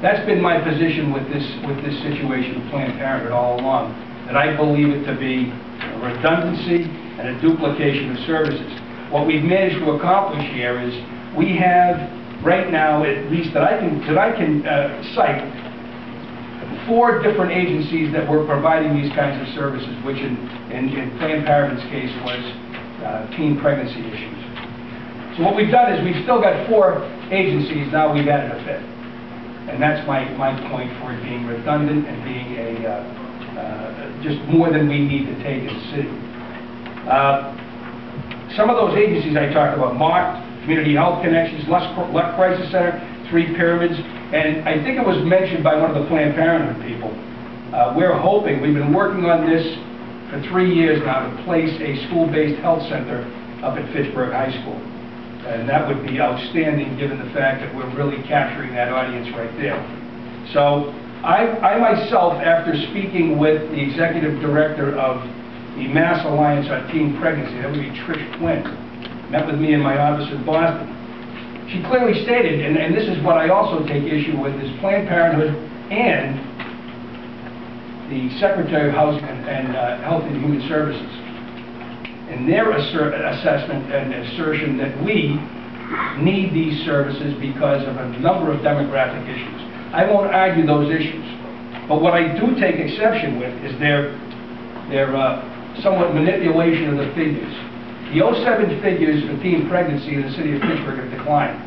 That's been my position with this situation of Planned Parenthood all along, that I believe it to be a redundancy and a duplication of services. What we've managed to accomplish here is we have right now, at least that I can cite, 4 different agencies that were providing these kinds of services, which in Planned Parenthood's case was teen pregnancy issues. So what we've done is we've still got 4 agencies, now we've added a 5th. And that's my point for it being redundant and being just more than we need to take in the city. Some of those agencies I talked about, MARC, Community Health Connections, Luck Crisis Center, 3 Pyramids, and I think it was mentioned by one of the Planned Parenthood people. We're hoping, we've been working on this for 3 years now, to place a school-based health center up at Fitchburg High School. And that would be outstanding given the fact that we're really capturing that audience right there. So I myself, after speaking with the executive director of the Mass Alliance on Teen Pregnancy, that would be Trish Quinn, met with me in my office in Boston. She clearly stated, and this is what I also take issue with, is Planned Parenthood and the Secretary of Housing and Health and Human Services, in their assessment and assertion that we need these services because of a number of demographic issues. I won't argue those issues, but what I do take exception with is their somewhat manipulation of the figures. The 07 figures for teen pregnancy in the city of Fitchburg have declined.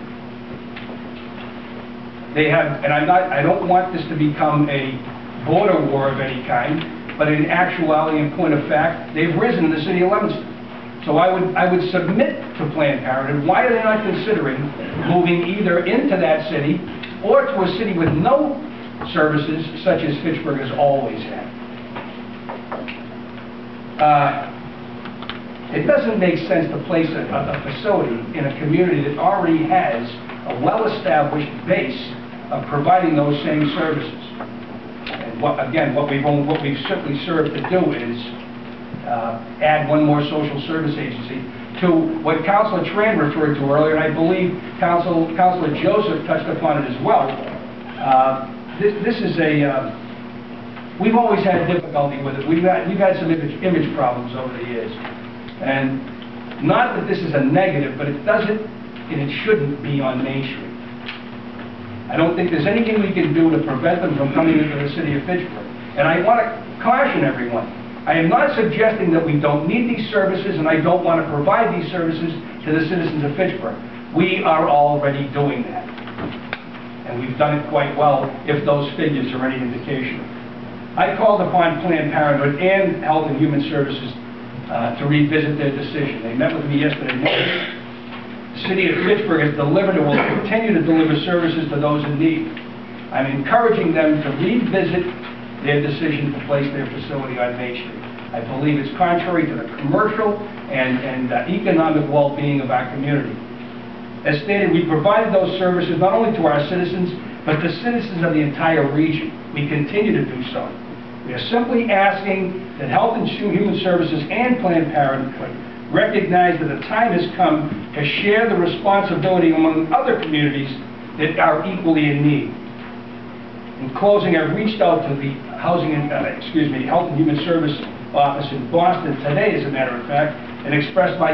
They have, and I don't want this to become a border war of any kind, but in actuality and point of fact, they've risen in the city of Leominster. So I would submit to Planned Parenthood, why are they not considering moving either into that city or to a city with no services such as Fitchburg has always had. It doesn't make sense to place a facility in a community that already has a well-established base of providing those same services. And what we've simply served to do is add one more social service agency to what Councilor Tran referred to earlier, and I believe Councilor Joseph touched upon it as well. This is we've always had difficulty with it. We've had some image problems over the years. And not that this is a negative, but it doesn't and it shouldn't be on Main Street. I don't think there's anything we can do to prevent them from coming into the city of Fitchburg. And I want to caution everyone. I am not suggesting that we don't need these services, and I don't want to provide these services to the citizens of Fitchburg. We are already doing that. And we've done it quite well, if those figures are any indication. I called upon Planned Parenthood and Health and Human Services to revisit their decision. They met with me yesterday morning. The city of Fitchburg has delivered and will continue to deliver services to those in need. I'm encouraging them to revisit their decision to place their facility on Main Street. I believe it's contrary to the commercial and economic well-being of our community. As stated, we provided those services not only to our citizens, but to citizens of the entire region. We continue to do so. We are simply asking that Health and Human Services and Planned Parenthood recognize that the time has come to share the responsibility among other communities that are equally in need. In closing, I've reached out to the Health and Human Service office in Boston today, as a matter of fact, and expressed my